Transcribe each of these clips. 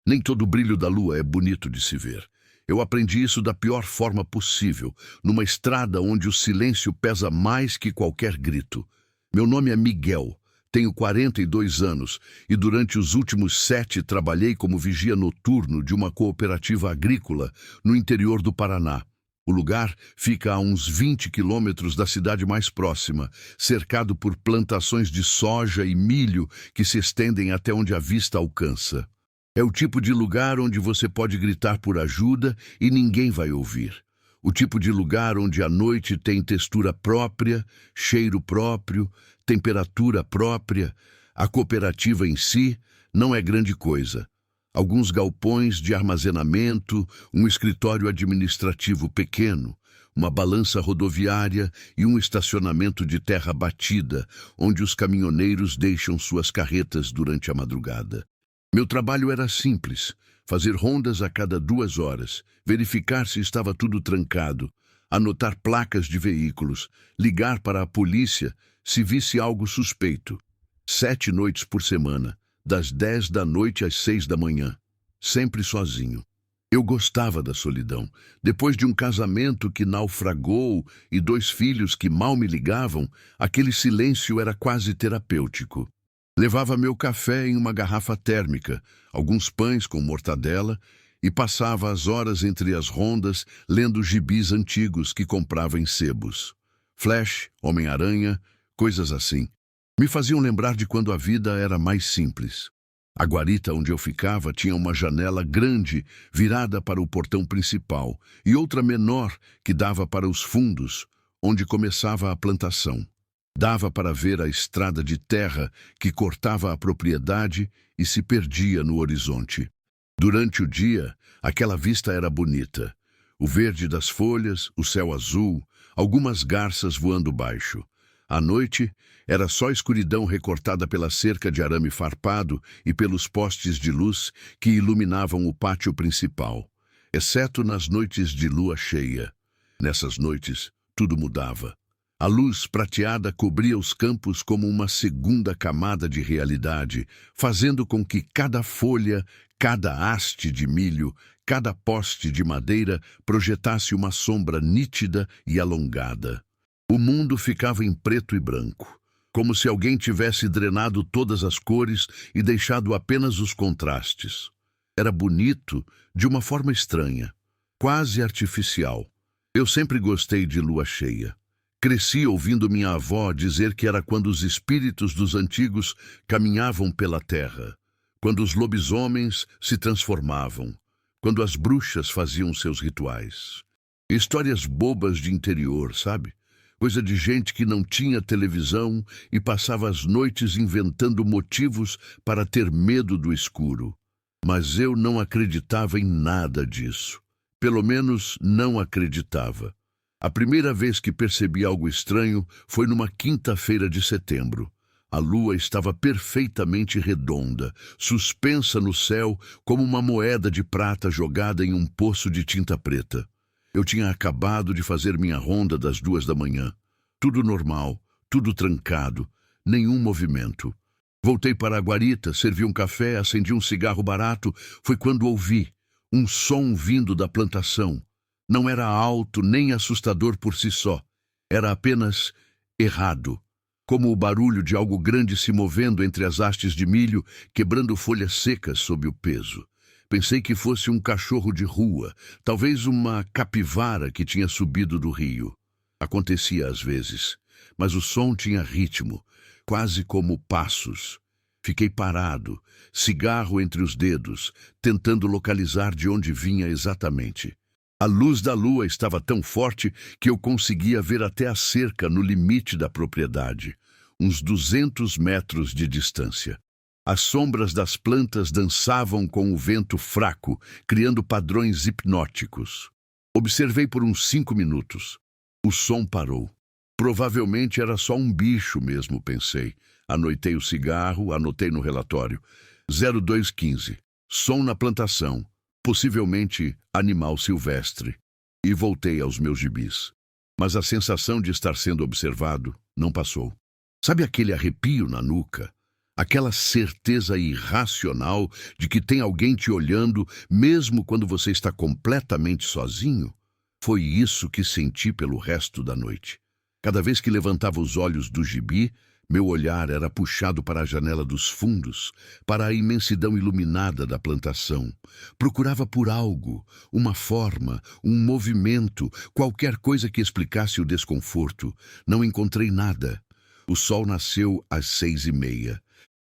Nem todo o brilho da lua é bonito de se ver. Eu aprendi isso da pior forma possível, numa estrada onde o silêncio pesa mais que qualquer grito. Meu nome é Miguel, tenho 42 anos e durante os últimos 7 trabalhei como vigia noturno de uma cooperativa agrícola no interior do Paraná. O lugar fica a uns 20 quilômetros da cidade mais próxima, cercado por plantações de soja e milho que se estendem até onde a vista alcança. É o tipo de lugar onde você pode gritar por ajuda e ninguém vai ouvir. O tipo de lugar onde a noite tem textura própria, cheiro próprio, temperatura própria. A cooperativa em si não é grande coisa. Alguns galpões de armazenamento, um escritório administrativo pequeno, uma balança rodoviária e um estacionamento de terra batida, onde os caminhoneiros deixam suas carretas durante a madrugada. Meu trabalho era simples: fazer rondas a cada 2 horas, verificar se estava tudo trancado, anotar placas de veículos, ligar para a polícia se visse algo suspeito. 7 noites por semana, das 10 da noite às 6 da manhã, sempre sozinho. Eu gostava da solidão. Depois de um casamento que naufragou e 2 filhos que mal me ligavam, aquele silêncio era quase terapêutico. Levava meu café em uma garrafa térmica, alguns pães com mortadela e passava as horas entre as rondas lendo gibis antigos que comprava em sebos. Flash, Homem-Aranha, coisas assim. Me faziam lembrar de quando a vida era mais simples. A guarita onde eu ficava tinha uma janela grande virada para o portão principal e outra menor que dava para os fundos, onde começava a plantação. Dava para ver a estrada de terra que cortava a propriedade e se perdia no horizonte. Durante o dia, aquela vista era bonita. O verde das folhas, o céu azul, algumas garças voando baixo. À noite, era só escuridão recortada pela cerca de arame farpado e pelos postes de luz que iluminavam o pátio principal, exceto nas noites de lua cheia. Nessas noites, tudo mudava. A luz prateada cobria os campos como uma segunda camada de realidade, fazendo com que cada folha, cada haste de milho, cada poste de madeira projetasse uma sombra nítida e alongada. O mundo ficava em preto e branco, como se alguém tivesse drenado todas as cores e deixado apenas os contrastes. Era bonito de uma forma estranha, quase artificial. Eu sempre gostei de lua cheia. Cresci ouvindo minha avó dizer que era quando os espíritos dos antigos caminhavam pela terra, quando os lobisomens se transformavam, quando as bruxas faziam seus rituais. Histórias bobas de interior, sabe? Coisa de gente que não tinha televisão e passava as noites inventando motivos para ter medo do escuro. Mas eu não acreditava em nada disso. Pelo menos não acreditava. A primeira vez que percebi algo estranho foi numa quinta-feira de setembro. A lua estava perfeitamente redonda, suspensa no céu como uma moeda de prata jogada em um poço de tinta preta. Eu tinha acabado de fazer minha ronda das 2 da manhã. Tudo normal, tudo trancado, nenhum movimento. Voltei para a guarita, servi um café, acendi um cigarro barato. Foi quando ouvi um som vindo da plantação. Não era alto nem assustador por si só. Era apenas errado, como o barulho de algo grande se movendo entre as hastes de milho, quebrando folhas secas sob o peso. Pensei que fosse um cachorro de rua, talvez uma capivara que tinha subido do rio. Acontecia às vezes, mas o som tinha ritmo, quase como passos. Fiquei parado, cigarro entre os dedos, tentando localizar de onde vinha exatamente. A luz da lua estava tão forte que eu conseguia ver até a cerca no limite da propriedade, uns 200 metros de distância. As sombras das plantas dançavam com o vento fraco, criando padrões hipnóticos. Observei por uns 5 minutos. O som parou. Provavelmente era só um bicho mesmo, pensei. Anoitei o cigarro, anotei no relatório. 0215. Som na plantação. Possivelmente animal silvestre. E voltei aos meus gibis. Mas a sensação de estar sendo observado não passou. Sabe aquele arrepio na nuca? Aquela certeza irracional de que tem alguém te olhando, mesmo quando você está completamente sozinho. Foi isso que senti pelo resto da noite. Cada vez que levantava os olhos do gibi, meu olhar era puxado para a janela dos fundos, para a imensidão iluminada da plantação. Procurava por algo, uma forma, um movimento, qualquer coisa que explicasse o desconforto. Não encontrei nada. O sol nasceu às 6h30.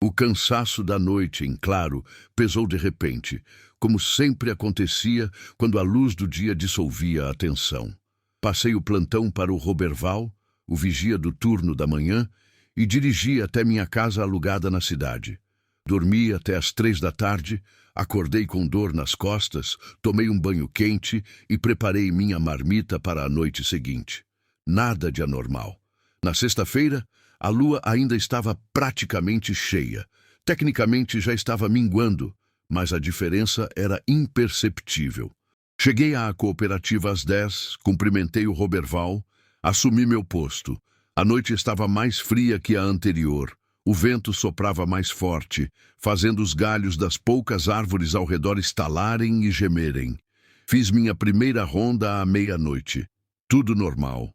O cansaço da noite, em claro, pesou de repente, como sempre acontecia quando a luz do dia dissolvia a tensão. Passei o plantão para o Roberval, o vigia do turno da manhã, e dirigi até minha casa alugada na cidade. Dormi até às 3 da tarde, acordei com dor nas costas, tomei um banho quente e preparei minha marmita para a noite seguinte. Nada de anormal. Na sexta-feira, a lua ainda estava praticamente cheia. Tecnicamente já estava minguando, mas a diferença era imperceptível. Cheguei à cooperativa às 10, cumprimentei o Roberval, assumi meu posto. A noite estava mais fria que a anterior. O vento soprava mais forte, fazendo os galhos das poucas árvores ao redor estalarem e gemerem. Fiz minha primeira ronda à meia-noite. Tudo normal.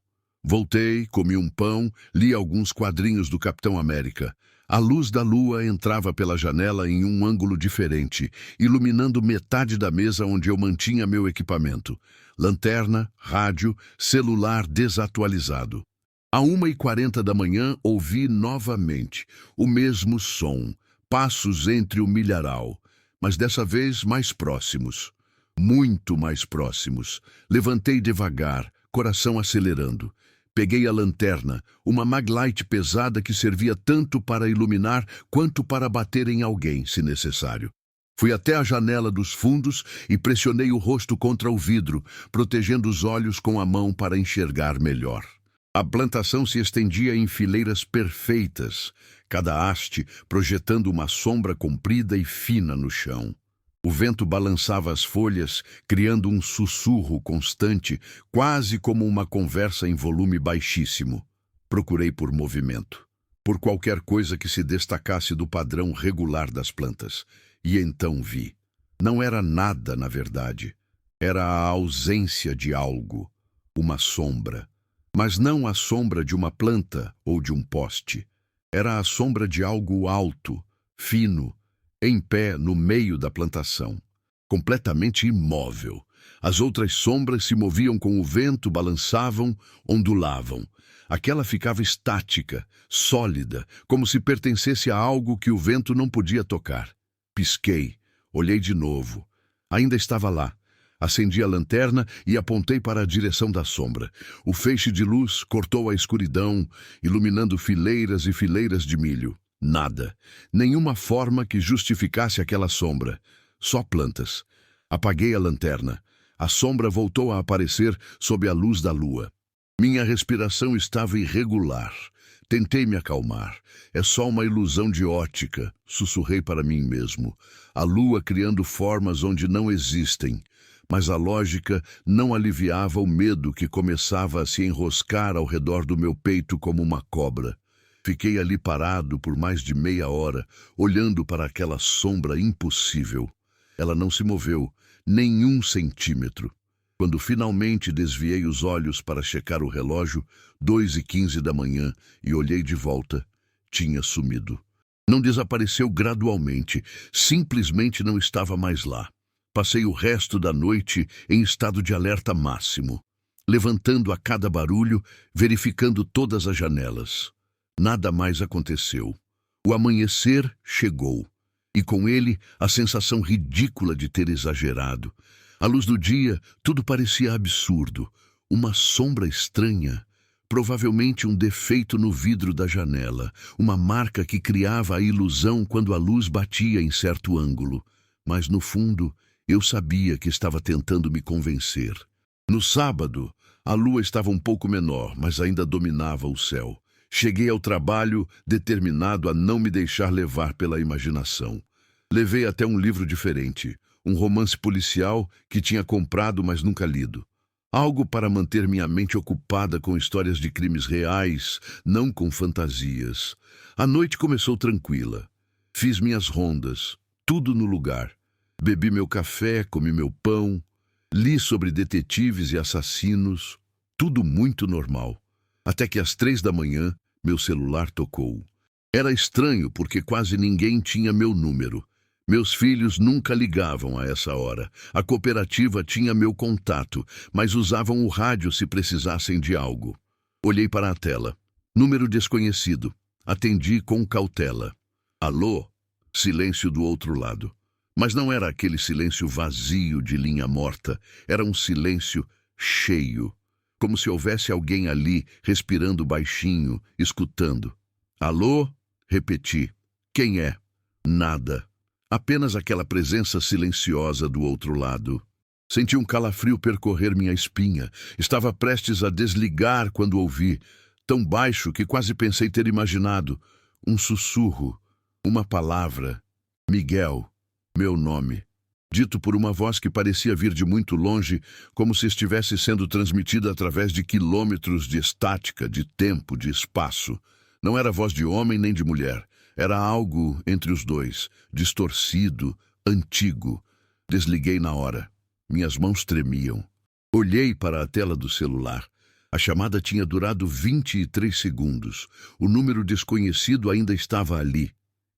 Voltei, comi um pão, li alguns quadrinhos do Capitão América. A luz da lua entrava pela janela em um ângulo diferente, iluminando metade da mesa onde eu mantinha meu equipamento. Lanterna, rádio, celular desatualizado. À 1h40 da manhã, ouvi novamente o mesmo som, passos entre o milharal, mas dessa vez mais próximos. Muito mais próximos. Levantei devagar, coração acelerando. Peguei a lanterna, uma maglite pesada que servia tanto para iluminar quanto para bater em alguém, se necessário. Fui até a janela dos fundos e pressionei o rosto contra o vidro, protegendo os olhos com a mão para enxergar melhor. A plantação se estendia em fileiras perfeitas, cada haste projetando uma sombra comprida e fina no chão. O vento balançava as folhas, criando um sussurro constante, quase como uma conversa em volume baixíssimo. Procurei por movimento, por qualquer coisa que se destacasse do padrão regular das plantas. E então vi. Não era nada, na verdade. Era a ausência de algo, uma sombra. Mas não a sombra de uma planta ou de um poste. Era a sombra de algo alto, fino, em pé no meio da plantação. Completamente imóvel. As outras sombras se moviam com o vento, balançavam, ondulavam. Aquela ficava estática, sólida, como se pertencesse a algo que o vento não podia tocar. Pisquei, olhei de novo. Ainda estava lá. Acendi a lanterna e apontei para a direção da sombra. O feixe de luz cortou a escuridão, iluminando fileiras e fileiras de milho. Nada. Nenhuma forma que justificasse aquela sombra. Só plantas. Apaguei a lanterna. A sombra voltou a aparecer sob a luz da lua. Minha respiração estava irregular. Tentei me acalmar. É só uma ilusão de ótica, sussurrei para mim mesmo. A lua criando formas onde não existem. Mas a lógica não aliviava o medo que começava a se enroscar ao redor do meu peito como uma cobra. Fiquei ali parado por mais de meia hora, olhando para aquela sombra impossível. Ela não se moveu, nem 1 centímetro. Quando finalmente desviei os olhos para checar o relógio, 2h15 da manhã, e olhei de volta, tinha sumido. Não desapareceu gradualmente, simplesmente não estava mais lá. Passei o resto da noite em estado de alerta máximo, levantando a cada barulho, verificando todas as janelas. Nada mais aconteceu. O amanhecer chegou, e com ele a sensação ridícula de ter exagerado. À luz do dia, tudo parecia absurdo. Uma sombra estranha, provavelmente um defeito no vidro da janela, uma marca que criava a ilusão quando a luz batia em certo ângulo. Mas, no fundo, eu sabia que estava tentando me convencer. No sábado, a lua estava um pouco menor, mas ainda dominava o céu. Cheguei ao trabalho determinado a não me deixar levar pela imaginação. Levei até um livro diferente, um romance policial que tinha comprado, mas nunca lido. Algo para manter minha mente ocupada com histórias de crimes reais, não com fantasias. A noite começou tranquila. Fiz minhas rondas, tudo no lugar. Bebi meu café, comi meu pão, li sobre detetives e assassinos, tudo muito normal. Até que às 3 da manhã, meu celular tocou. Era estranho porque quase ninguém tinha meu número. Meus filhos nunca ligavam a essa hora. A cooperativa tinha meu contato, mas usavam o rádio se precisassem de algo. Olhei para a tela. Número desconhecido. Atendi com cautela. Alô? Silêncio do outro lado. Mas não era aquele silêncio vazio de linha morta. Era um silêncio cheio. Como se houvesse alguém ali, respirando baixinho, escutando. Alô? Repeti. Quem é? Nada. Apenas aquela presença silenciosa do outro lado. Senti um calafrio percorrer minha espinha. Estava prestes a desligar quando ouvi, tão baixo que quase pensei ter imaginado, um sussurro, uma palavra. Miguel, meu nome. Dito por uma voz que parecia vir de muito longe, como se estivesse sendo transmitida através de quilômetros de estática, de tempo, de espaço. Não era voz de homem nem de mulher. Era algo entre os dois, distorcido, antigo. Desliguei na hora. Minhas mãos tremiam. Olhei para a tela do celular. A chamada tinha durado 23 segundos. O número desconhecido ainda estava ali,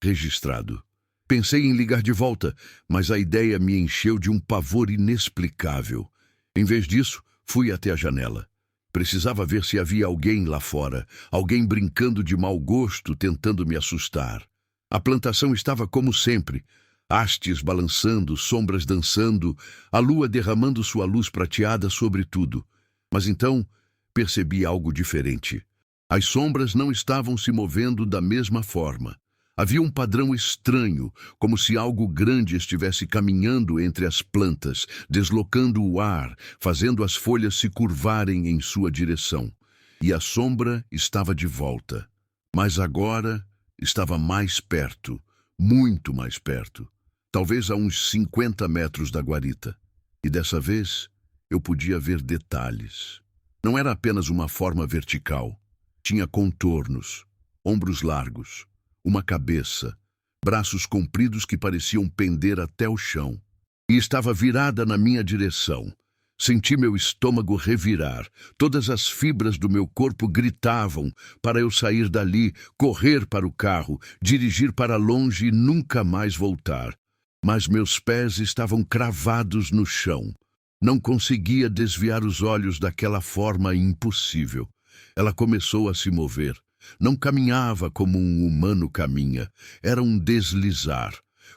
registrado. Pensei em ligar de volta, mas a ideia me encheu de um pavor inexplicável. Em vez disso, fui até a janela. Precisava ver se havia alguém lá fora, alguém brincando de mau gosto, tentando me assustar. A plantação estava como sempre, hastes balançando, sombras dançando, a lua derramando sua luz prateada sobre tudo. Mas então percebi algo diferente. As sombras não estavam se movendo da mesma forma. Havia um padrão estranho, como se algo grande estivesse caminhando entre as plantas, deslocando o ar, fazendo as folhas se curvarem em sua direção. E a sombra estava de volta. Mas agora estava mais perto, muito mais perto. Talvez a uns 50 metros da guarita. E dessa vez eu podia ver detalhes. Não era apenas uma forma vertical. Tinha contornos, ombros largos, uma cabeça, braços compridos que pareciam pender até o chão. E estava virada na minha direção. Senti meu estômago revirar. Todas as fibras do meu corpo gritavam para eu sair dali, correr para o carro, dirigir para longe e nunca mais voltar. Mas meus pés estavam cravados no chão. Não conseguia desviar os olhos daquela forma impossível. Ela começou a se mover. Não caminhava como um humano caminha. Era um deslizar,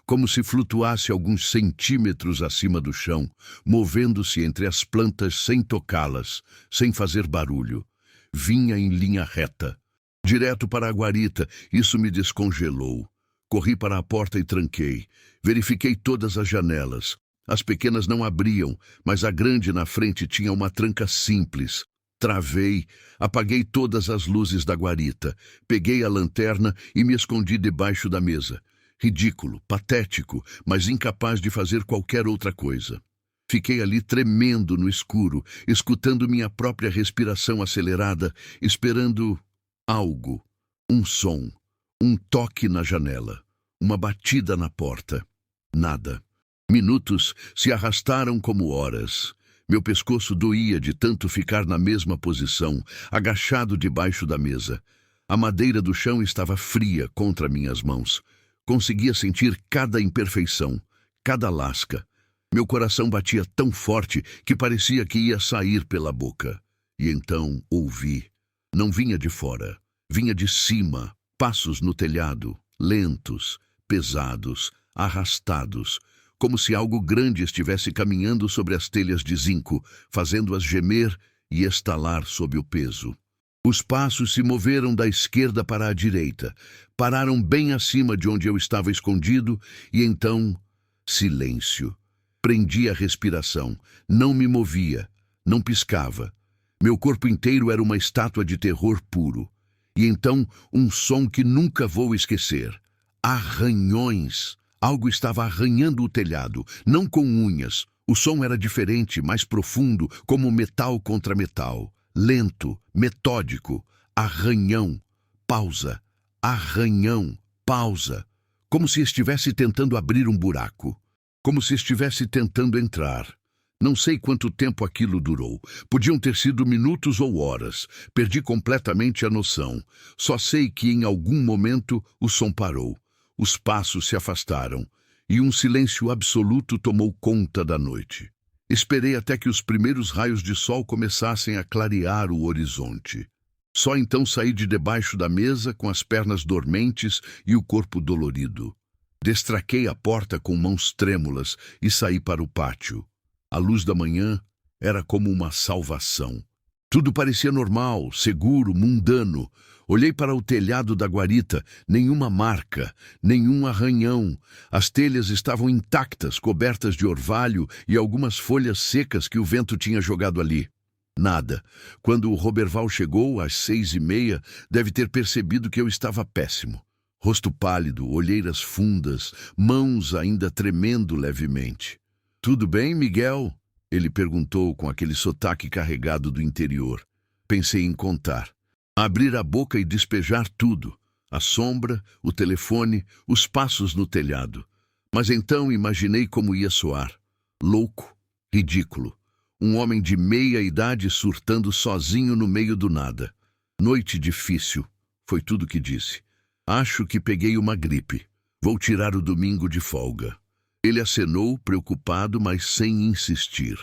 como se flutuasse alguns centímetros acima do chão, movendo-se entre as plantas sem tocá-las, sem fazer barulho. Vinha em linha reta, direto para a guarita. Isso me descongelou. Corri para a porta e tranquei. Verifiquei todas as janelas. As pequenas não abriam, mas a grande na frente tinha uma tranca simples. Travei, apaguei todas as luzes da guarita, peguei a lanterna e me escondi debaixo da mesa. Ridículo, patético, mas incapaz de fazer qualquer outra coisa. Fiquei ali tremendo no escuro, escutando minha própria respiração acelerada, esperando algo, um som, um toque na janela, uma batida na porta. Nada. Minutos se arrastaram como horas. Meu pescoço doía de tanto ficar na mesma posição, agachado debaixo da mesa. A madeira do chão estava fria contra minhas mãos. Conseguia sentir cada imperfeição, cada lasca. Meu coração batia tão forte que parecia que ia sair pela boca. E então ouvi. Não vinha de fora, vinha de cima, passos no telhado, lentos, pesados, arrastados, como se algo grande estivesse caminhando sobre as telhas de zinco, fazendo-as gemer e estalar sob o peso. Os passos se moveram da esquerda para a direita, pararam bem acima de onde eu estava escondido, e então, silêncio. Prendi a respiração, não me movia, não piscava. Meu corpo inteiro era uma estátua de terror puro. E então, um som que nunca vou esquecer. Arranhões. Algo estava arranhando o telhado, não com unhas. O som era diferente, mais profundo, como metal contra metal. Lento, metódico. Arranhão. Pausa. Arranhão. Pausa. como se estivesse tentando abrir um buraco, como se estivesse tentando entrar. Não sei quanto tempo aquilo durou. Podiam ter sido minutos ou horas. Perdi completamente a noção. Só sei que em algum momento o som parou. Os passos se afastaram e um silêncio absoluto tomou conta da noite. Esperei até que os primeiros raios de sol começassem a clarear o horizonte. Só então saí de debaixo da mesa com as pernas dormentes e o corpo dolorido. Destraquei a porta com mãos trêmulas e saí para o pátio. A luz da manhã era como uma salvação. Tudo parecia normal, seguro, mundano. Olhei para o telhado da guarita, nenhuma marca, nenhum arranhão. As telhas estavam intactas, cobertas de orvalho e algumas folhas secas que o vento tinha jogado ali. Nada. Quando o Roberval chegou, às 6h30, deve ter percebido que eu estava péssimo. Rosto pálido, olheiras fundas, mãos ainda tremendo levemente. "Tudo bem, Miguel?" ele perguntou com aquele sotaque carregado do interior. Pensei em contar. Abrir a boca e despejar tudo. A sombra, o telefone, os passos no telhado. Mas então imaginei como ia soar. Louco, ridículo. Um homem de meia idade surtando sozinho no meio do nada. "Noite difícil", foi tudo que disse. "Acho que peguei uma gripe. Vou tirar o domingo de folga." Ele acenou, preocupado, mas sem insistir.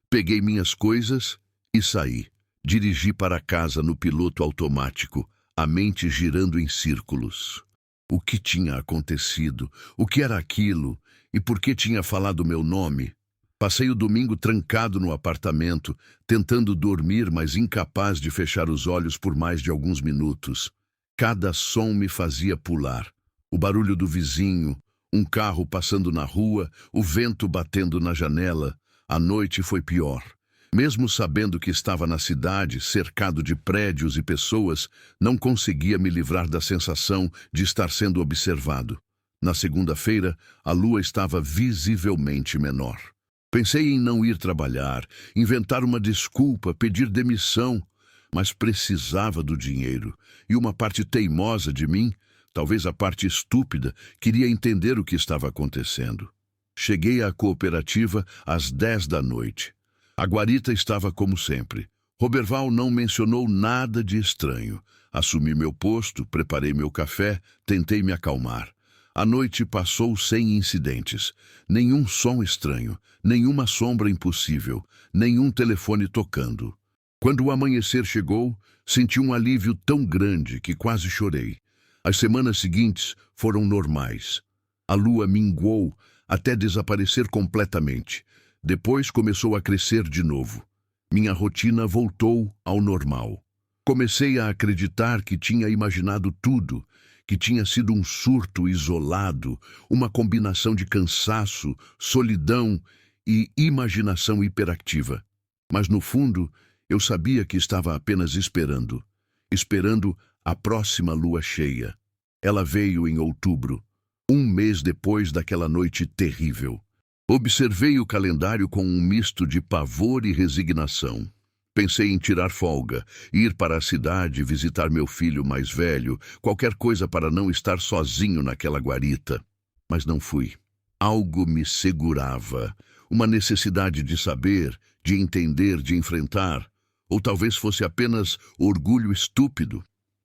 Peguei minhas coisas e saí. Dirigi para casa no piloto automático, a mente girando em círculos. O que tinha acontecido? O que era aquilo? E por que tinha falado meu nome? Passei o domingo trancado no apartamento, tentando dormir, mas incapaz de fechar os olhos por mais de alguns minutos. Cada som me fazia pular. O barulho do vizinho, um carro passando na rua, o vento batendo na janela. A noite foi pior. Mesmo sabendo que estava na cidade, cercado de prédios e pessoas, não conseguia me livrar da sensação de estar sendo observado. Na segunda-feira, a lua estava visivelmente menor. Pensei em não ir trabalhar, inventar uma desculpa, pedir demissão, mas precisava do dinheiro, e uma parte teimosa de mim, talvez a parte estúpida, queria entender o que estava acontecendo. Cheguei à cooperativa às 10 da noite. A guarita estava como sempre. Roberval não mencionou nada de estranho. Assumi meu posto, preparei meu café, tentei me acalmar. A noite passou sem incidentes. Nenhum som estranho, nenhuma sombra impossível, nenhum telefone tocando. Quando o amanhecer chegou, senti um alívio tão grande que quase chorei. As semanas seguintes foram normais. A lua minguou até desaparecer completamente. Depois começou a crescer de novo. Minha rotina voltou ao normal. Comecei a acreditar que tinha imaginado tudo, que tinha sido um surto isolado, uma combinação de cansaço, solidão e imaginação hiperactiva. Mas no fundo, eu sabia que estava apenas esperando a próxima lua cheia. Ela veio em outubro, um mês depois daquela noite terrível. Observei o calendário com um misto de pavor e resignação. Pensei em tirar folga, ir para a cidade, visitar meu filho mais velho, qualquer coisa para não estar sozinho naquela guarita. Mas não fui. Algo me segurava, uma necessidade de saber, de entender, de enfrentar. Ou talvez fosse apenas orgulho estúpido.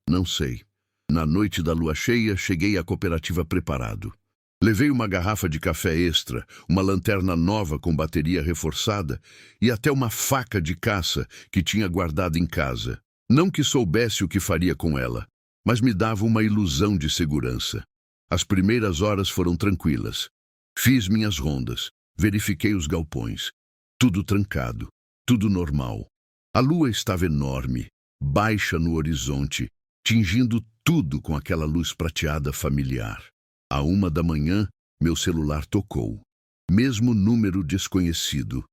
Não sei. Na noite da lua cheia, cheguei à cooperativa preparado. Levei uma garrafa de café extra, uma lanterna nova com bateria reforçada e até uma faca de caça que tinha guardado em casa. Não que soubesse o que faria com ela, mas me dava uma ilusão de segurança. As primeiras horas foram tranquilas. Fiz minhas rondas, verifiquei os galpões. Tudo trancado, tudo normal. A lua estava enorme, baixa no horizonte, tingindo tudo com aquela luz prateada familiar. À 1 da manhã, meu celular tocou. Mesmo número desconhecido.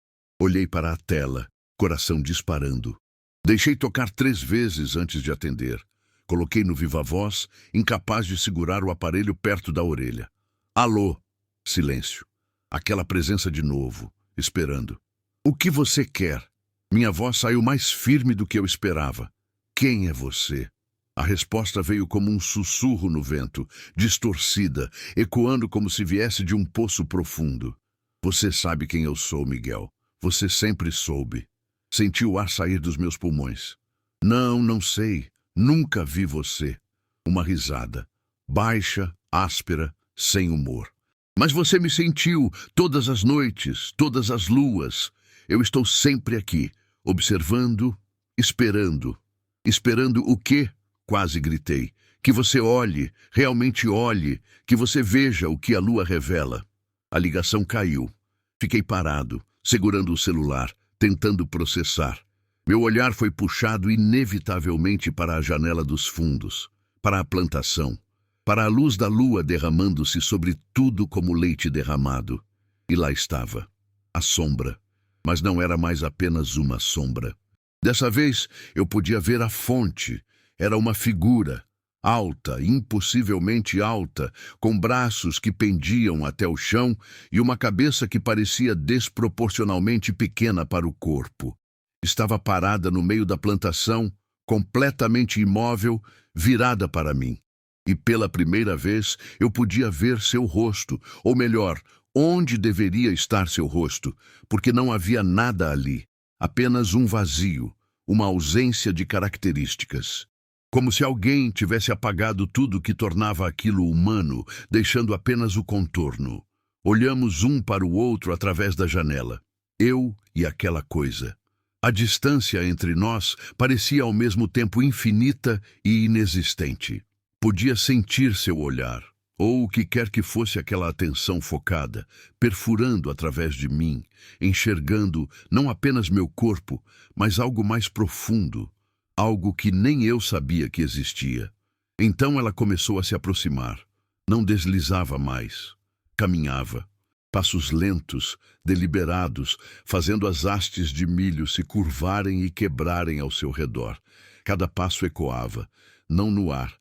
Olhei para a tela, coração disparando. Deixei tocar 3 vezes antes de atender. Coloquei no viva-voz, incapaz de segurar o aparelho perto da orelha. Alô? Silêncio. Aquela presença de novo, esperando. O que você quer? Minha voz saiu mais firme do que eu esperava. Quem é você? A resposta veio como um sussurro no vento, distorcida, ecoando como se viesse de um poço profundo. Você sabe quem eu sou, Miguel. Você sempre soube. Senti o ar sair dos meus pulmões. Não, não sei. Nunca vi você. Uma risada. Baixa, áspera, sem humor. Mas você me sentiu todas as noites, todas as luas. Eu estou sempre aqui, observando, esperando. Esperando o quê? Quase gritei. Que você olhe, realmente olhe, que você veja o que a lua revela. A ligação caiu. Fiquei parado, segurando o celular, tentando processar. Meu olhar foi puxado inevitavelmente para a janela dos fundos, para a plantação, para a luz da lua derramando-se sobre tudo como leite derramado. E lá estava, a sombra. Mas não era mais apenas uma sombra. Dessa vez, eu podia ver a fonte. Era uma figura, alta, impossivelmente alta, com braços que pendiam até o chão e uma cabeça que parecia desproporcionalmente pequena para o corpo. Estava parada no meio da plantação, completamente imóvel, virada para mim. E pela primeira vez eu podia ver seu rosto, ou melhor, onde deveria estar seu rosto, porque não havia nada ali, apenas um vazio, uma ausência de características. Como se alguém tivesse apagado tudo que tornava aquilo humano, deixando apenas o contorno. Olhamos um para o outro através da janela. Eu e aquela coisa. A distância entre nós parecia ao mesmo tempo infinita e inexistente. Podia sentir seu olhar, ou o que quer que fosse aquela atenção focada, perfurando através de mim, enxergando não apenas meu corpo, mas algo mais profundo, algo que nem eu sabia que existia. Então ela começou a se aproximar. Não deslizava mais. Caminhava. Passos lentos, deliberados, fazendo as hastes de milho se curvarem e quebrarem ao seu redor. Cada passo ecoava, não no ar,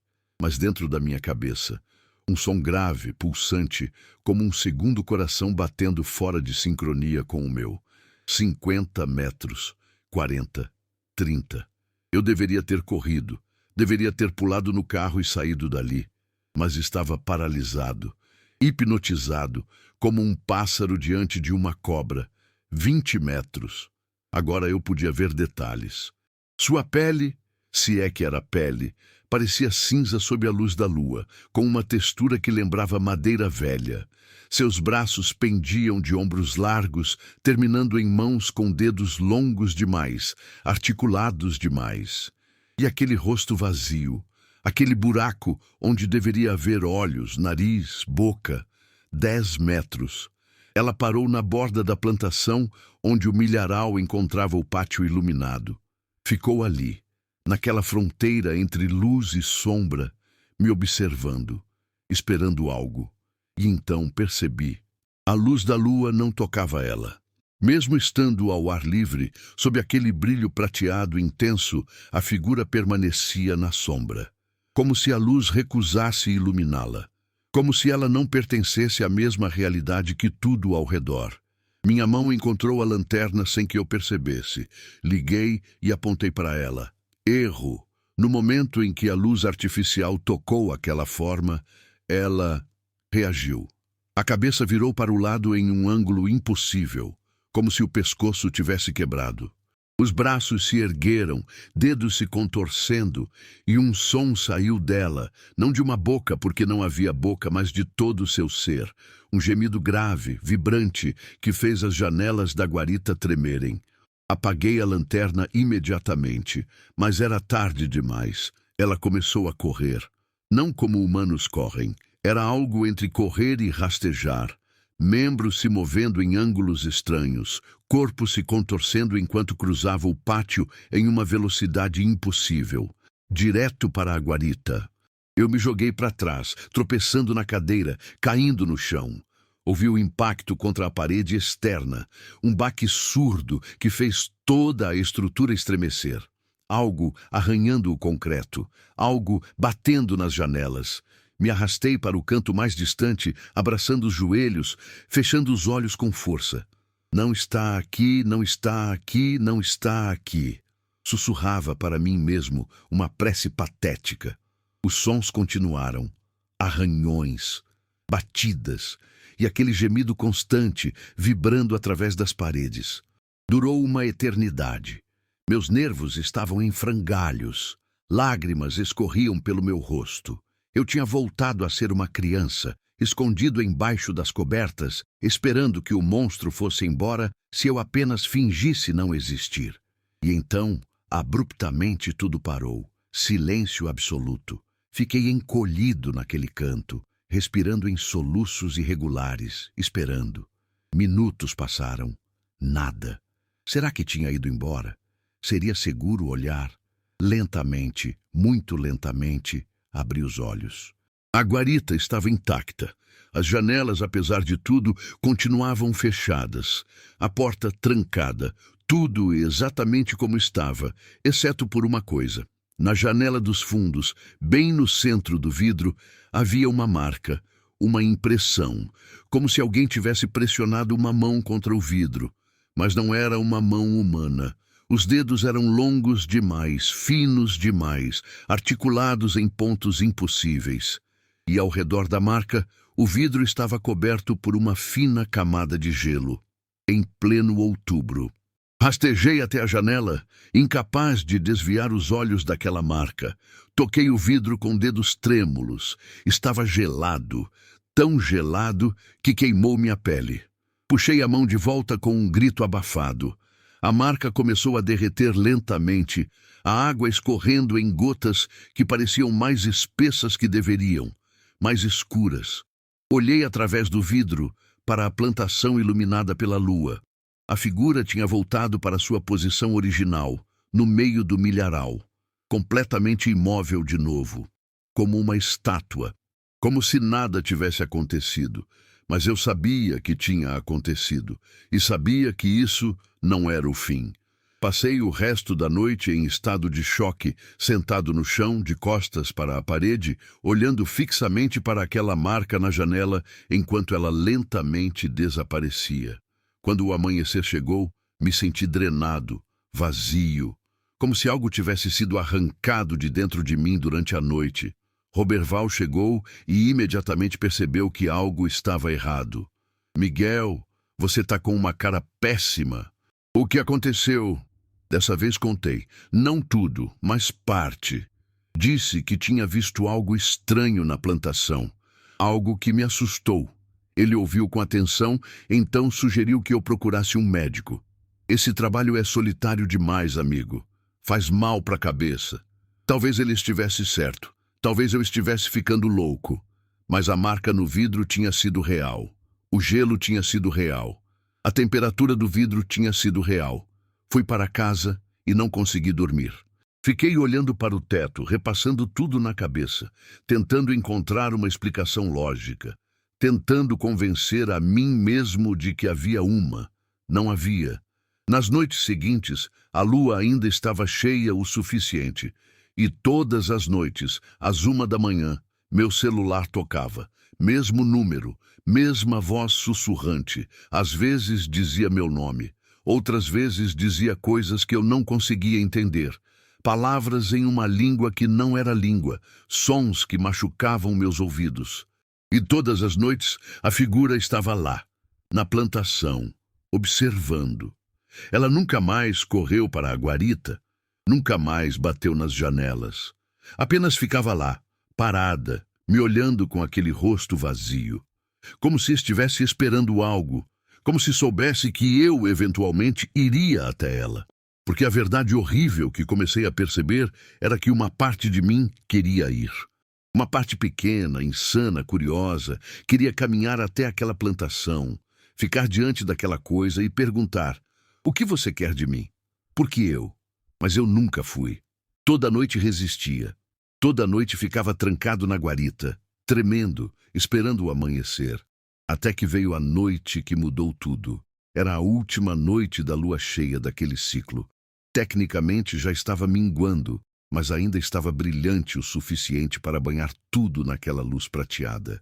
mas dentro da minha cabeça. Um som grave, pulsante, como um segundo coração batendo fora de sincronia com o meu. 50 metros, 40, 30. Eu deveria ter corrido, deveria ter pulado no carro e saído dali, mas estava paralisado, hipnotizado, como um pássaro diante de uma cobra. 20 metros. Agora eu podia ver detalhes. Sua pele, se é que era pele, parecia cinza sob a luz da lua, com uma textura que lembrava madeira velha. Seus braços pendiam de ombros largos, terminando em mãos com dedos longos demais, articulados demais. E aquele rosto vazio, aquele buraco onde deveria haver olhos, nariz, boca. 10 metros. Ela parou na borda da plantação, onde o milharal encontrava o pátio iluminado. Ficou ali, naquela fronteira entre luz e sombra, me observando, esperando algo. E então percebi. A luz da lua não tocava ela. Mesmo estando ao ar livre, sob aquele brilho prateado intenso, a figura permanecia na sombra, como se a luz recusasse iluminá-la. Como se ela não pertencesse à mesma realidade que tudo ao redor. Minha mão encontrou a lanterna sem que eu percebesse. Liguei e apontei para ela. Erro. No momento em que a luz artificial tocou aquela forma, ela reagiu. A cabeça virou para o lado em um ângulo impossível, como se o pescoço tivesse quebrado. Os braços se ergueram, dedos se contorcendo, e um som saiu dela, não de uma boca, porque não havia boca, mas de todo o seu ser. Um gemido grave, vibrante, que fez as janelas da guarita tremerem. Apaguei a lanterna imediatamente, mas era tarde demais. Ela começou a correr. Não como humanos correm. Era algo entre correr e rastejar. Membros se movendo em ângulos estranhos, corpo se contorcendo enquanto cruzava o pátio em uma velocidade impossível, direto para a guarita. Eu me joguei para trás, tropeçando na cadeira, caindo no chão. Ouvi o impacto contra a parede externa, um baque surdo que fez toda a estrutura estremecer. Algo arranhando o concreto, algo batendo nas janelas. Me arrastei para o canto mais distante, abraçando os joelhos, fechando os olhos com força. Não está aqui, não está aqui, não está aqui. Sussurrava para mim mesmo uma prece patética. Os sons continuaram. Arranhões, batidas e aquele gemido constante vibrando através das paredes. Durou uma eternidade. Meus nervos estavam em frangalhos. Lágrimas escorriam pelo meu rosto. Eu tinha voltado a ser uma criança, escondido embaixo das cobertas, esperando que o monstro fosse embora se eu apenas fingisse não existir. E então, abruptamente tudo parou. Silêncio absoluto. Fiquei encolhido naquele canto, respirando em soluços irregulares, esperando. Minutos passaram. Nada. Será que tinha ido embora? Seria seguro olhar? Lentamente, muito lentamente, abri os olhos. A guarita estava intacta. As janelas, apesar de tudo, continuavam fechadas. A porta trancada. Tudo exatamente como estava, exceto por uma coisa. Na janela dos fundos, bem no centro do vidro, havia uma marca, uma impressão, como se alguém tivesse pressionado uma mão contra o vidro. Mas não era uma mão humana. Os dedos eram longos demais, finos demais, articulados em pontos impossíveis. E ao redor da marca, o vidro estava coberto por uma fina camada de gelo. Em pleno outubro. Rastejei até a janela, incapaz de desviar os olhos daquela marca. Toquei o vidro com dedos trêmulos. Estava gelado, tão gelado que queimou minha pele. Puxei a mão de volta com um grito abafado. A marca começou a derreter lentamente, a água escorrendo em gotas que pareciam mais espessas que deveriam, mais escuras. Olhei através do vidro para a plantação iluminada pela lua. A figura tinha voltado para sua posição original, no meio do milharal, completamente imóvel de novo, como uma estátua, como se nada tivesse acontecido. Mas eu sabia que tinha acontecido, e sabia que isso não era o fim. Passei o resto da noite em estado de choque, sentado no chão, de costas para a parede, olhando fixamente para aquela marca na janela, enquanto ela lentamente desaparecia. Quando o amanhecer chegou, me senti drenado, vazio, como se algo tivesse sido arrancado de dentro de mim durante a noite. Roberval chegou e imediatamente percebeu que algo estava errado. Miguel, você está com uma cara péssima. O que aconteceu? Dessa vez contei. Não tudo, mas parte. Disse que tinha visto algo estranho na plantação. Algo que me assustou. Ele ouviu com atenção, então sugeriu que eu procurasse um médico. Esse trabalho é solitário demais, amigo. Faz mal para a cabeça. Talvez ele estivesse certo. Talvez eu estivesse ficando louco. Mas a marca no vidro tinha sido real. O gelo tinha sido real. A temperatura do vidro tinha sido real. Fui para casa e não consegui dormir. Fiquei olhando para o teto, repassando tudo na cabeça, tentando encontrar uma explicação lógica. Tentando convencer a mim mesmo de que havia uma. Não havia. Nas noites seguintes, a lua ainda estava cheia o suficiente. E todas as noites, às 1 da manhã, meu celular tocava. Mesmo número, mesma voz sussurrante. Às vezes dizia meu nome. Outras vezes dizia coisas que eu não conseguia entender. Palavras em uma língua que não era língua. Sons que machucavam meus ouvidos. E todas as noites a figura estava lá, na plantação, observando. Ela nunca mais correu para a guarita, nunca mais bateu nas janelas. Apenas ficava lá, parada, me olhando com aquele rosto vazio, como se estivesse esperando algo, como se soubesse que eu, eventualmente, iria até ela. Porque a verdade horrível que comecei a perceber era que uma parte de mim queria ir. Uma parte pequena, insana, curiosa, queria caminhar até aquela plantação, ficar diante daquela coisa e perguntar: o que você quer de mim? Por que eu? Mas eu nunca fui. Toda noite resistia. Toda noite ficava trancado na guarita, tremendo, esperando o amanhecer. Até que veio a noite que mudou tudo. Era a última noite da lua cheia daquele ciclo. Tecnicamente já estava minguando, mas ainda estava brilhante o suficiente para banhar tudo naquela luz prateada.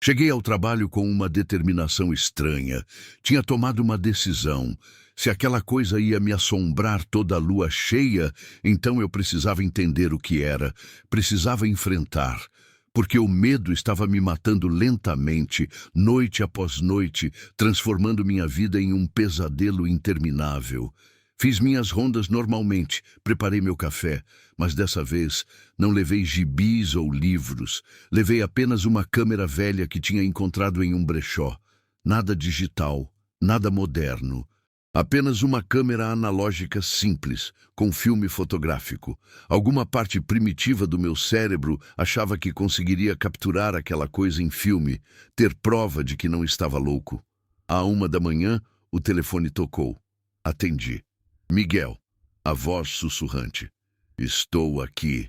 Cheguei ao trabalho com uma determinação estranha. Tinha tomado uma decisão. Se aquela coisa ia me assombrar toda a lua cheia, então eu precisava entender o que era. Precisava enfrentar. Porque o medo estava me matando lentamente, noite após noite, transformando minha vida em um pesadelo interminável. Fiz minhas rondas normalmente, preparei meu café, mas dessa vez não levei gibis ou livros. Levei apenas uma câmera velha que tinha encontrado em um brechó. Nada digital, nada moderno. Apenas uma câmera analógica simples, com filme fotográfico. Alguma parte primitiva do meu cérebro achava que conseguiria capturar aquela coisa em filme, ter prova de que não estava louco. À 1 da manhã, o telefone tocou. Atendi. Miguel, a voz sussurrante. Estou aqui,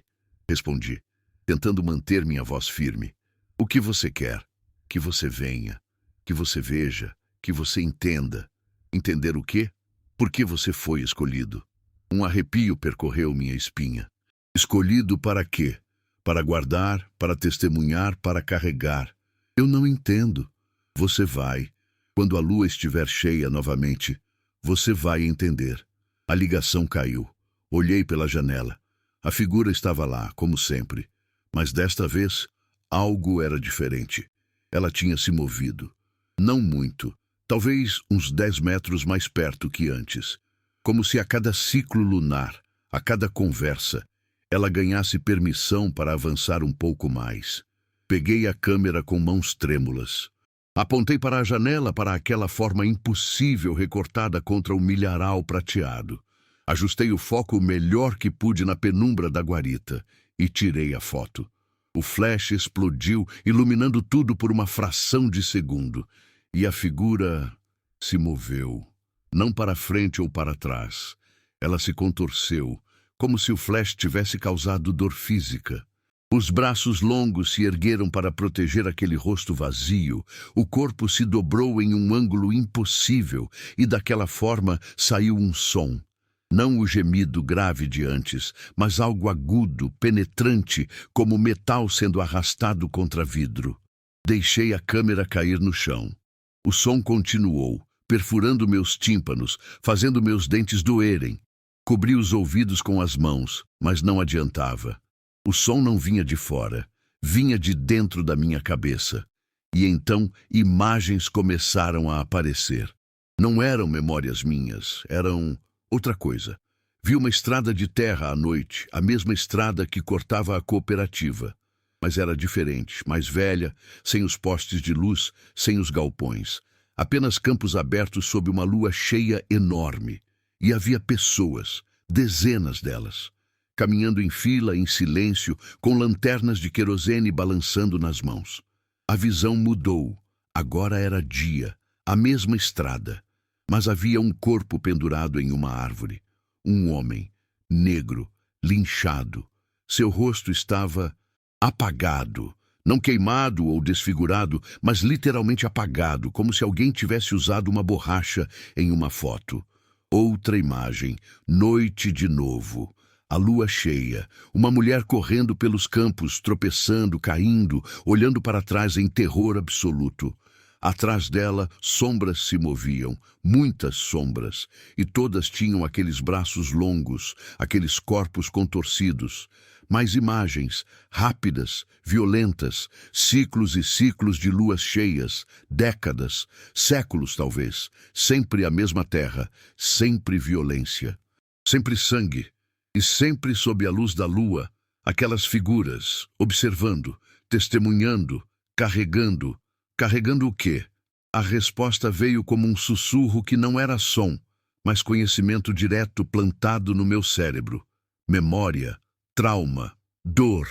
respondi, tentando manter minha voz firme. O que você quer? Que você venha, que você veja, que você entenda. Entender o quê? Por que você foi escolhido? Um arrepio percorreu minha espinha. Escolhido para quê? Para guardar, para testemunhar, para carregar. Eu não entendo. Você vai. Quando a lua estiver cheia novamente, você vai entender. A ligação caiu. Olhei pela janela. A figura estava lá, como sempre. Mas desta vez, algo era diferente. Ela tinha se movido. Não muito. Talvez uns 10 metros mais perto que antes. Como se a cada ciclo lunar, a cada conversa, ela ganhasse permissão para avançar um pouco mais. Peguei a câmera com mãos trêmulas. Apontei para a janela, para aquela forma impossível recortada contra o milharal prateado. Ajustei o foco o melhor que pude na penumbra da guarita e tirei a foto. O flash explodiu, iluminando tudo por uma fração de segundo. E a figura se moveu, não para frente ou para trás. Ela se contorceu, como se o flash tivesse causado dor física. Os braços longos se ergueram para proteger aquele rosto vazio. O corpo se dobrou em um ângulo impossível e daquela forma saiu um som. Não o gemido grave de antes, mas algo agudo, penetrante, como metal sendo arrastado contra vidro. Deixei a câmera cair no chão. O som continuou, perfurando meus tímpanos, fazendo meus dentes doerem. Cobri os ouvidos com as mãos, mas não adiantava. O som não vinha de fora, vinha de dentro da minha cabeça. E então imagens começaram a aparecer. Não eram memórias minhas, eram outra coisa. Vi uma estrada de terra à noite, a mesma estrada que cortava a cooperativa. Mas era diferente, mais velha, sem os postes de luz, sem os galpões. Apenas campos abertos sob uma lua cheia enorme. E havia pessoas, dezenas delas, caminhando em fila, em silêncio, com lanternas de querosene balançando nas mãos. A visão mudou. Agora era dia, a mesma estrada. Mas havia um corpo pendurado em uma árvore. Um homem, negro, linchado. Seu rosto estava apagado. Não queimado ou desfigurado, mas literalmente apagado, como se alguém tivesse usado uma borracha em uma foto. Outra imagem, noite de novo. A lua cheia, uma mulher correndo pelos campos, tropeçando, caindo, olhando para trás em terror absoluto. Atrás dela, sombras se moviam, muitas sombras, e todas tinham aqueles braços longos, aqueles corpos contorcidos. Mais imagens, rápidas, violentas, ciclos e ciclos de luas cheias, décadas, séculos talvez, sempre a mesma terra, sempre violência, sempre sangue, e sempre sob a luz da lua, aquelas figuras, observando, testemunhando, carregando. Carregando o quê? A resposta veio como um sussurro que não era som, mas conhecimento direto plantado no meu cérebro. Memória, trauma, dor,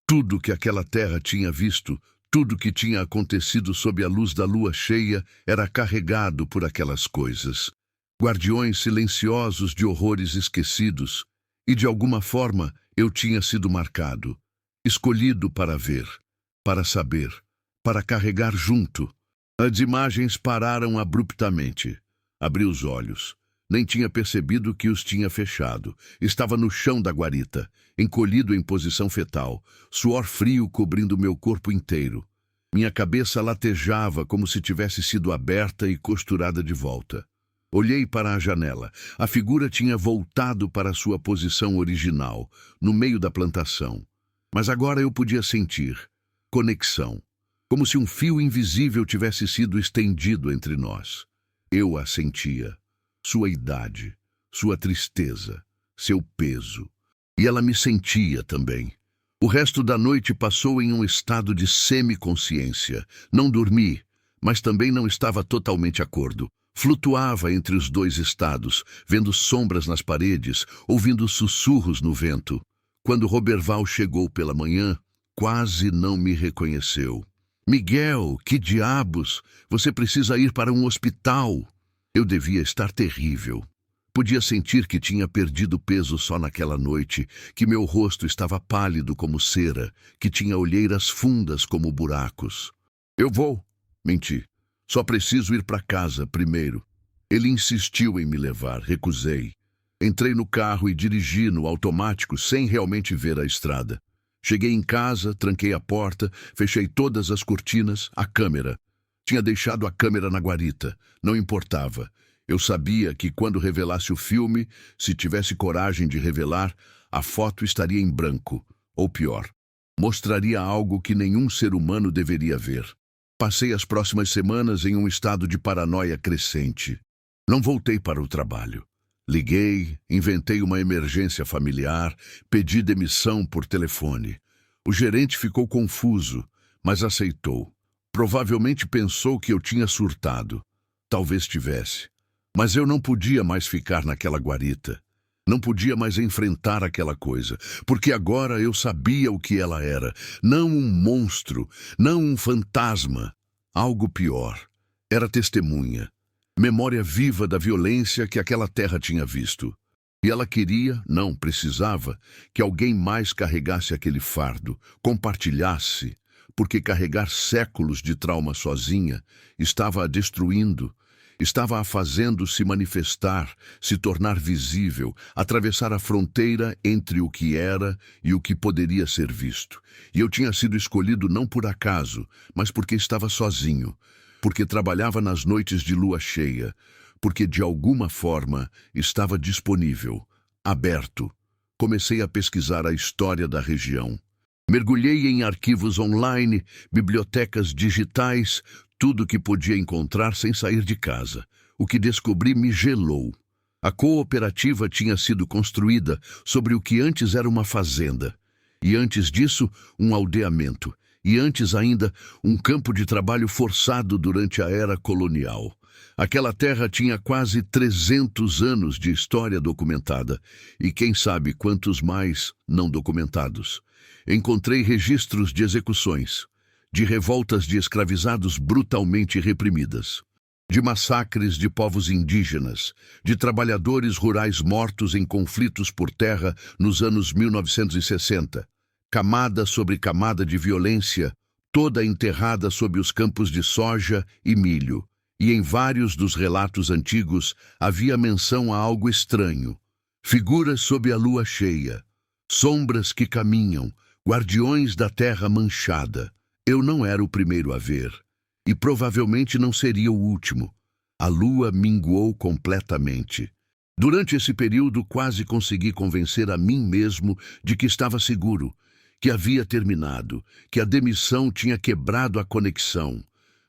tudo que aquela terra tinha visto, tudo que tinha acontecido sob a luz da lua cheia era carregado por aquelas coisas. Guardiões silenciosos de horrores esquecidos, e de alguma forma eu tinha sido marcado, escolhido para ver, para saber, para carregar junto. As imagens pararam abruptamente. Abri os olhos. Nem tinha percebido que os tinha fechado. Estava no chão da guarita, encolhido em posição fetal, suor frio cobrindo meu corpo inteiro. Minha cabeça latejava como se tivesse sido aberta e costurada de volta. Olhei para a janela. A figura tinha voltado para sua posição original, no meio da plantação. Mas agora eu podia sentir conexão, como se um fio invisível tivesse sido estendido entre nós. Eu a sentia. Sua idade, sua tristeza, seu peso. E ela me sentia também. O resto da noite passou em um estado de semiconsciência. Não dormi, mas também não estava totalmente acordo. Flutuava entre os dois estados, vendo sombras nas paredes, ouvindo sussurros no vento. Quando Roberval chegou pela manhã, quase não me reconheceu. Miguel, que diabos! Você precisa ir para um hospital. Eu devia estar terrível. Podia sentir que tinha perdido peso só naquela noite, que meu rosto estava pálido como cera, que tinha olheiras fundas como buracos. Eu vou, menti. Só preciso ir para casa primeiro. Ele insistiu em me levar, recusei. Entrei no carro e dirigi no automático sem realmente ver a estrada. Cheguei em casa, tranquei a porta, fechei todas as cortinas, a câmera. Tinha deixado a câmera na guarita. Não importava. Eu sabia que quando revelasse o filme, se tivesse coragem de revelar, a foto estaria em branco. Ou pior, mostraria algo que nenhum ser humano deveria ver. Passei as próximas semanas em um estado de paranoia crescente. Não voltei para o trabalho. Liguei, inventei uma emergência familiar, pedi demissão por telefone. O gerente ficou confuso, mas aceitou. Provavelmente pensou que eu tinha surtado. Talvez tivesse. Mas eu não podia mais ficar naquela guarita. Não podia mais enfrentar aquela coisa, porque agora eu sabia o que ela era. Não um monstro, não um fantasma. Algo pior. Era testemunha. Memória viva da violência que aquela terra tinha visto. E ela queria, não precisava, que alguém mais carregasse aquele fardo, compartilhasse, porque carregar séculos de trauma sozinha estava a destruindo, estava a fazendo se manifestar, se tornar visível, atravessar a fronteira entre o que era e o que poderia ser visto. E eu tinha sido escolhido não por acaso, mas porque estava sozinho, porque trabalhava nas noites de lua cheia, porque de alguma forma estava disponível, aberto. Comecei a pesquisar a história da região. Mergulhei em arquivos online, bibliotecas digitais, tudo que podia encontrar sem sair de casa. O que descobri me gelou. A cooperativa tinha sido construída sobre o que antes era uma fazenda. E antes disso, um aldeamento. E antes ainda, um campo de trabalho forçado durante a era colonial. Aquela terra tinha quase 300 anos de história documentada. E quem sabe quantos mais não documentados. Encontrei registros de execuções, de revoltas de escravizados brutalmente reprimidas, de massacres de povos indígenas, de trabalhadores rurais mortos em conflitos por terra nos anos 1960, camada sobre camada de violência, toda enterrada sob os campos de soja e milho, e em vários dos relatos antigos havia menção a algo estranho, figuras sob a lua cheia, sombras que caminham, guardiões da terra manchada. Eu não era o primeiro a ver, e provavelmente não seria o último. A lua minguou completamente. Durante esse período, quase consegui convencer a mim mesmo de que estava seguro, que havia terminado, que a demissão tinha quebrado a conexão.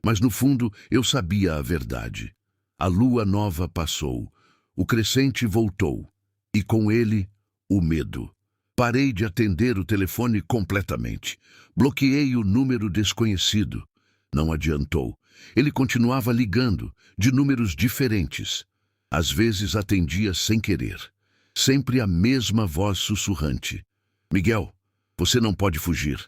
Mas, no fundo, eu sabia a verdade. A lua nova passou, o crescente voltou, e com ele, o medo. Parei de atender o telefone completamente. Bloqueei o número desconhecido. Não adiantou. Ele continuava ligando, de números diferentes. Às vezes atendia sem querer. Sempre a mesma voz sussurrante. Miguel, você não pode fugir.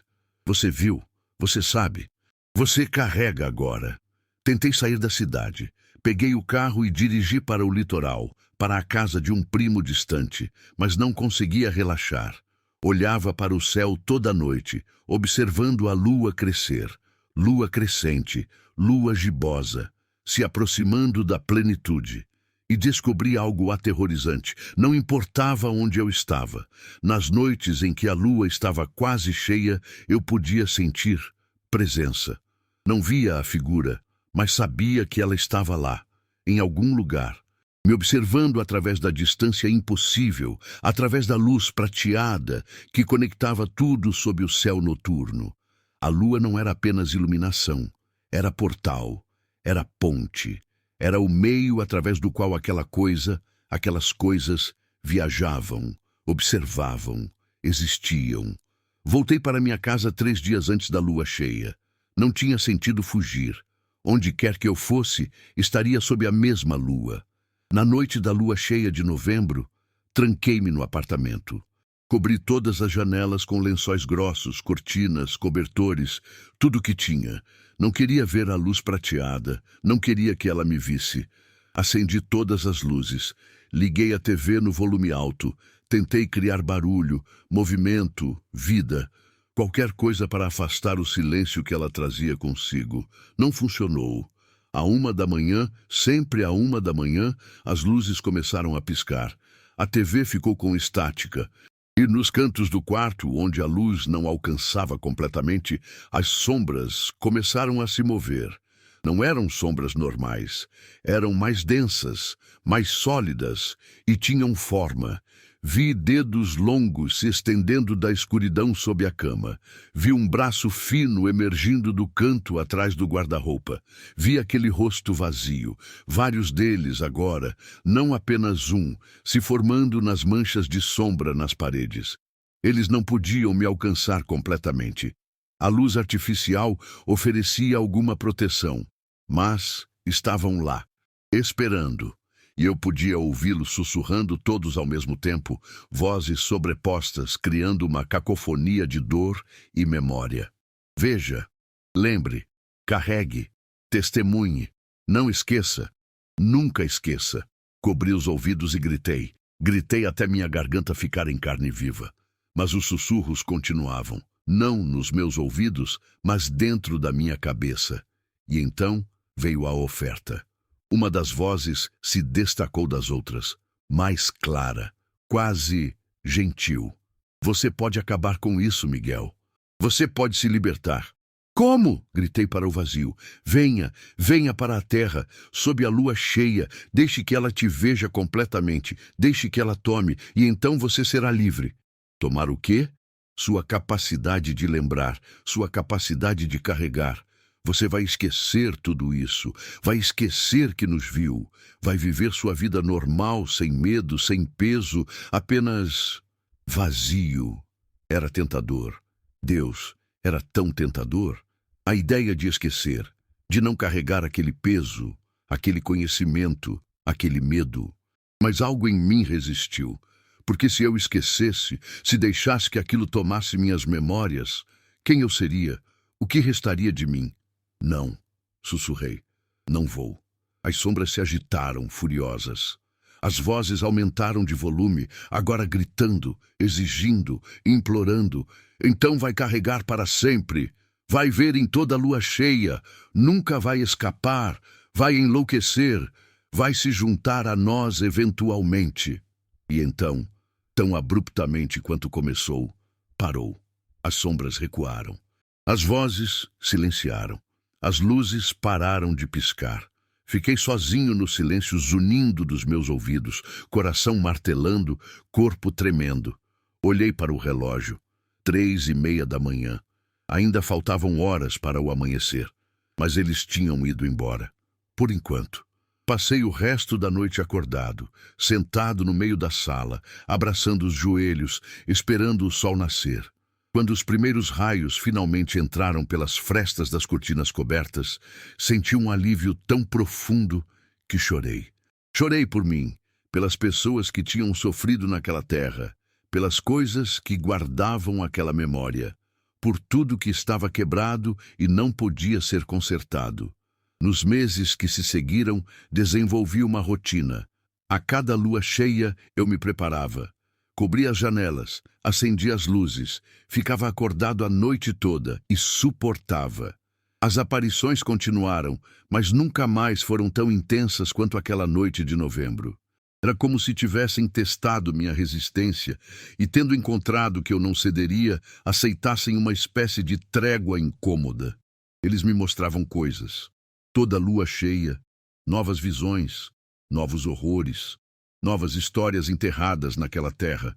Você viu, você sabe. Você carrega agora. Tentei sair da cidade. Peguei o carro e dirigi para o litoral, para a casa de um primo distante, mas não conseguia relaxar. Olhava para o céu toda noite, observando a lua crescer, lua crescente, lua gibosa, se aproximando da plenitude. E descobri algo aterrorizante. Não importava onde eu estava. Nas noites em que a lua estava quase cheia, eu podia sentir presença. Não via a figura, mas sabia que ela estava lá, em algum lugar, me observando através da distância impossível, através da luz prateada que conectava tudo sob o céu noturno. A lua não era apenas iluminação, era portal, era ponte, era o meio através do qual aquelas coisas viajavam, observavam, existiam. Voltei para minha casa 3 dias antes da lua cheia. Não tinha sentido fugir. Onde quer que eu fosse, estaria sob a mesma lua. Na noite da lua cheia de novembro, tranquei-me no apartamento. Cobri todas as janelas com lençóis grossos, cortinas, cobertores, tudo o que tinha. Não queria ver a luz prateada, não queria que ela me visse. Acendi todas as luzes, liguei a TV no volume alto, tentei criar barulho, movimento, vida, qualquer coisa para afastar o silêncio que ela trazia consigo. Não funcionou. À 1 da manhã, sempre à 1 da manhã, as luzes começaram a piscar. A TV ficou com estática. E nos cantos do quarto, onde a luz não alcançava completamente, as sombras começaram a se mover. Não eram sombras normais, eram mais densas, mais sólidas e tinham forma. Vi dedos longos se estendendo da escuridão sob a cama. Vi um braço fino emergindo do canto atrás do guarda-roupa. Vi aquele rosto vazio, vários deles agora, não apenas um, se formando nas manchas de sombra nas paredes. Eles não podiam me alcançar completamente. A luz artificial oferecia alguma proteção, mas estavam lá, esperando. E eu podia ouvi-los sussurrando todos ao mesmo tempo, vozes sobrepostas, criando uma cacofonia de dor e memória. Veja, lembre, carregue, testemunhe, não esqueça, nunca esqueça. Cobri os ouvidos e gritei. Gritei até minha garganta ficar em carne viva. Mas os sussurros continuavam, não nos meus ouvidos, mas dentro da minha cabeça. E então veio a oferta. Uma das vozes se destacou das outras, mais clara, quase gentil. Você pode acabar com isso, Miguel. Você pode se libertar. Como? Gritei para o vazio. Venha, venha para a terra, sob a lua cheia. Deixe que ela te veja completamente. Deixe que ela tome, e então você será livre. Tomar o quê? Sua capacidade de lembrar, sua capacidade de carregar. Você vai esquecer tudo isso, vai esquecer que nos viu, vai viver sua vida normal, sem medo, sem peso, apenas vazio. Era tentador. Deus, era tão tentador. A ideia de esquecer, de não carregar aquele peso, aquele conhecimento, aquele medo. Mas algo em mim resistiu, porque se eu esquecesse, se deixasse que aquilo tomasse minhas memórias, quem eu seria? O que restaria de mim? Não, sussurrei. Não vou. As sombras se agitaram, furiosas. As vozes aumentaram de volume, agora gritando, exigindo, implorando. Então vai carregar para sempre. Vai ver em toda a lua cheia. Nunca vai escapar. Vai enlouquecer. Vai se juntar a nós eventualmente. E então, tão abruptamente quanto começou, parou. As sombras recuaram. As vozes silenciaram. As luzes pararam de piscar. Fiquei sozinho no silêncio zunindo dos meus ouvidos, coração martelando, corpo tremendo. Olhei para o relógio. 3:30 da manhã. Ainda faltavam horas para o amanhecer, mas eles tinham ido embora. Por enquanto. Passei o resto da noite acordado, sentado no meio da sala, abraçando os joelhos, esperando o sol nascer. Quando os primeiros raios finalmente entraram pelas frestas das cortinas cobertas, senti um alívio tão profundo que chorei. Chorei por mim, pelas pessoas que tinham sofrido naquela terra, pelas coisas que guardavam aquela memória, por tudo que estava quebrado e não podia ser consertado. Nos meses que se seguiram, desenvolvi uma rotina. A cada lua cheia, eu me preparava. Cobria as janelas, acendia as luzes, ficava acordado a noite toda e suportava. As aparições continuaram, mas nunca mais foram tão intensas quanto aquela noite de novembro. Era como se tivessem testado minha resistência e, tendo encontrado que eu não cederia, aceitassem uma espécie de trégua incômoda. Eles me mostravam coisas. Toda lua cheia, novas visões, novos horrores, novas histórias enterradas naquela terra.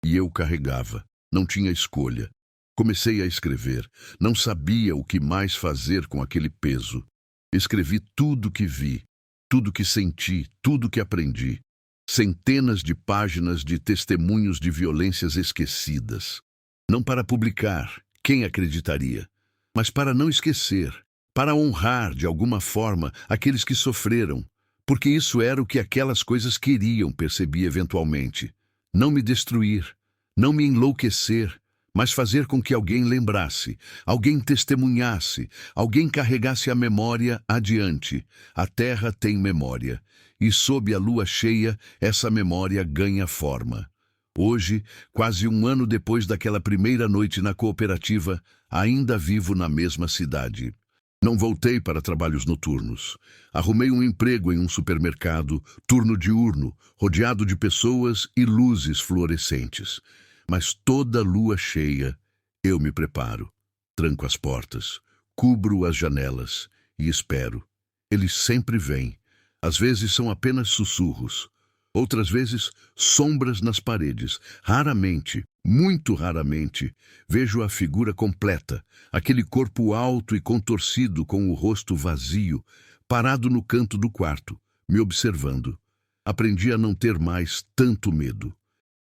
E eu carregava. Não tinha escolha. Comecei a escrever. Não sabia o que mais fazer com aquele peso. Escrevi tudo que vi, tudo que senti, tudo que aprendi. Centenas de páginas de testemunhos de violências esquecidas. Não para publicar, quem acreditaria? Mas para não esquecer, para honrar de alguma forma aqueles que sofreram, porque isso era o que aquelas coisas queriam, percebi eventualmente. Não me destruir, não me enlouquecer, mas fazer com que alguém lembrasse, alguém testemunhasse, alguém carregasse a memória adiante. A terra tem memória, e sob a lua cheia, essa memória ganha forma. Hoje, quase um ano depois daquela primeira noite na cooperativa, ainda vivo na mesma cidade. Não voltei para trabalhos noturnos. Arrumei um emprego em um supermercado, turno diurno, rodeado de pessoas e luzes fluorescentes. Mas toda lua cheia, eu me preparo. Tranco as portas, cubro as janelas e espero. Eles sempre vêm. Às vezes são apenas sussurros. Outras vezes, sombras nas paredes. Raramente, muito raramente, vejo a figura completa, aquele corpo alto e contorcido com o rosto vazio, parado no canto do quarto, me observando. Aprendi a não ter mais tanto medo.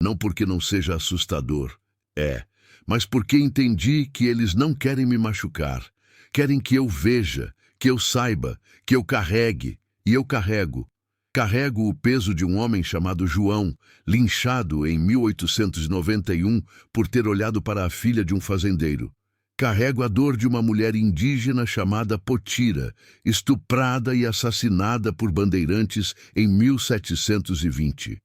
Não porque não seja assustador, mas porque entendi que eles não querem me machucar. Querem que eu veja, que eu saiba, que eu carregue, e eu carrego. Carrego o peso de um homem chamado João, linchado em 1891 por ter olhado para a filha de um fazendeiro. Carrego a dor de uma mulher indígena chamada Potira, estuprada e assassinada por bandeirantes em 1720.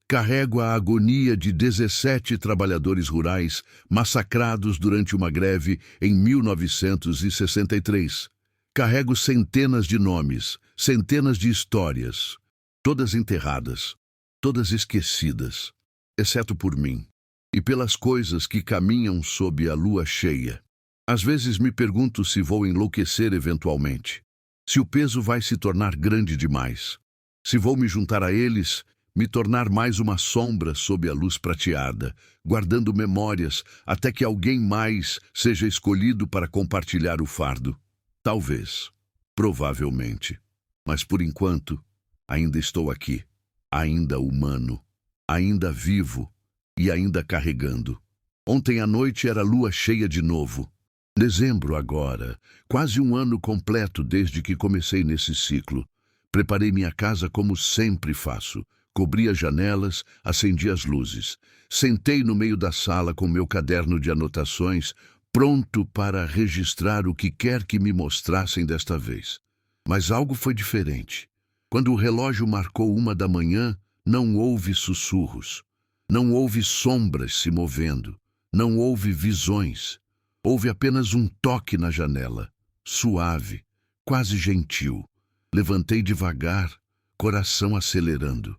Carrego a agonia de 17 trabalhadores rurais massacrados durante uma greve em 1963. Carrego centenas de nomes, centenas de histórias, todas enterradas, todas esquecidas, exceto por mim, e pelas coisas que caminham sob a lua cheia. Às vezes me pergunto se vou enlouquecer eventualmente, se o peso vai se tornar grande demais, se vou me juntar a eles, me tornar mais uma sombra sob a luz prateada, guardando memórias até que alguém mais seja escolhido para compartilhar o fardo. Talvez, provavelmente, mas por enquanto, ainda estou aqui, ainda humano, ainda vivo e ainda carregando. Ontem à noite era lua cheia de novo. Dezembro agora, quase um ano completo desde que comecei nesse ciclo. Preparei minha casa como sempre faço. Cobri as janelas, acendi as luzes. Sentei no meio da sala com meu caderno de anotações, pronto para registrar o que quer que me mostrassem desta vez. Mas algo foi diferente. Quando o relógio marcou 1 da manhã, não houve sussurros. Não houve sombras se movendo. Não houve visões. Houve apenas um toque na janela, suave, quase gentil. Levantei devagar, coração acelerando.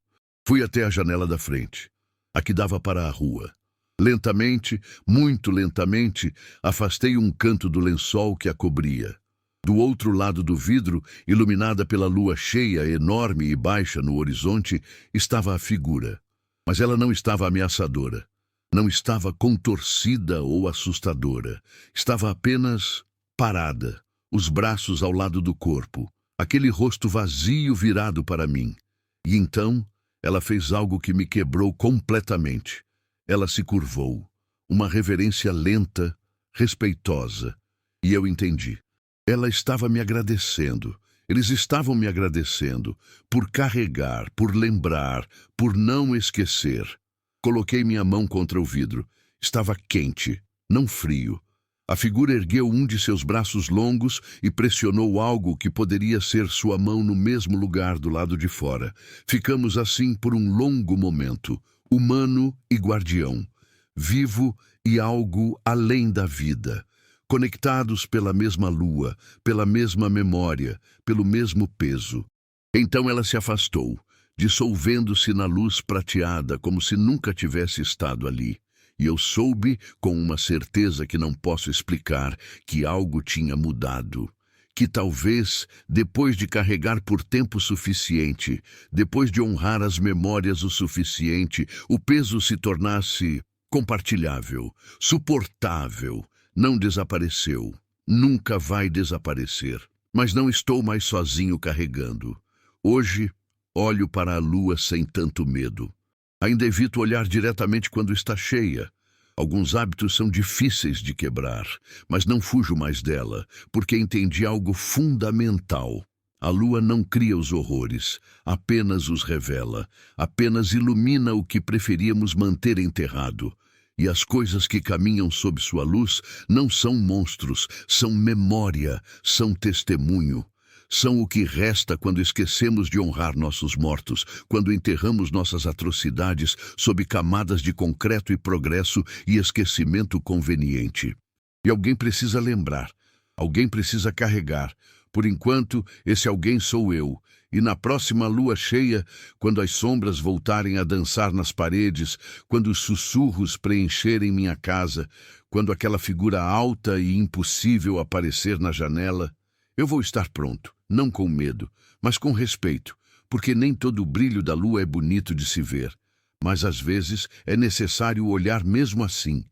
Fui até a janela da frente, a que dava para a rua. Lentamente, muito lentamente, afastei um canto do lençol que a cobria. Do outro lado do vidro, iluminada pela lua cheia, enorme e baixa no horizonte, estava a figura. Mas ela não estava ameaçadora. Não estava contorcida ou assustadora. Estava apenas parada, os braços ao lado do corpo, aquele rosto vazio virado para mim. E então, ela fez algo que me quebrou completamente. Ela se curvou, uma reverência lenta, respeitosa, e eu entendi. Ela estava me agradecendo, eles estavam me agradecendo, por carregar, por lembrar, por não esquecer. Coloquei minha mão contra o vidro. Estava quente, não frio. A figura ergueu um de seus braços longos e pressionou algo que poderia ser sua mão no mesmo lugar do lado de fora. Ficamos assim por um longo momento, humano e guardião, vivo e algo além da vida, conectados pela mesma lua, pela mesma memória, pelo mesmo peso. Então ela se afastou, dissolvendo-se na luz prateada como se nunca tivesse estado ali. E eu soube, com uma certeza que não posso explicar, que algo tinha mudado. que talvez, depois de carregar por tempo suficiente, depois de honrar as memórias o suficiente, o peso se tornasse compartilhável, suportável, não desapareceu. Nunca vai desaparecer. Mas não estou mais sozinho carregando. Hoje, olho para a lua sem tanto medo. Ainda evito olhar diretamente quando está cheia. Alguns hábitos são difíceis de quebrar, mas não fujo mais dela, porque entendi algo fundamental. A lua não cria os horrores, apenas os revela, apenas ilumina o que preferíamos manter enterrado. E as coisas que caminham sob sua luz não são monstros, são memória, são testemunho. São o que resta quando esquecemos de honrar nossos mortos, quando enterramos nossas atrocidades sob camadas de concreto e progresso e esquecimento conveniente. E alguém precisa lembrar, alguém precisa carregar. Por enquanto, esse alguém sou eu. E na próxima lua cheia, quando as sombras voltarem a dançar nas paredes, quando os sussurros preencherem minha casa, quando aquela figura alta e impossível aparecer na janela, eu vou estar pronto, não com medo, mas com respeito, porque nem todo o brilho da lua é bonito de se ver. Mas às vezes é necessário olhar mesmo assim,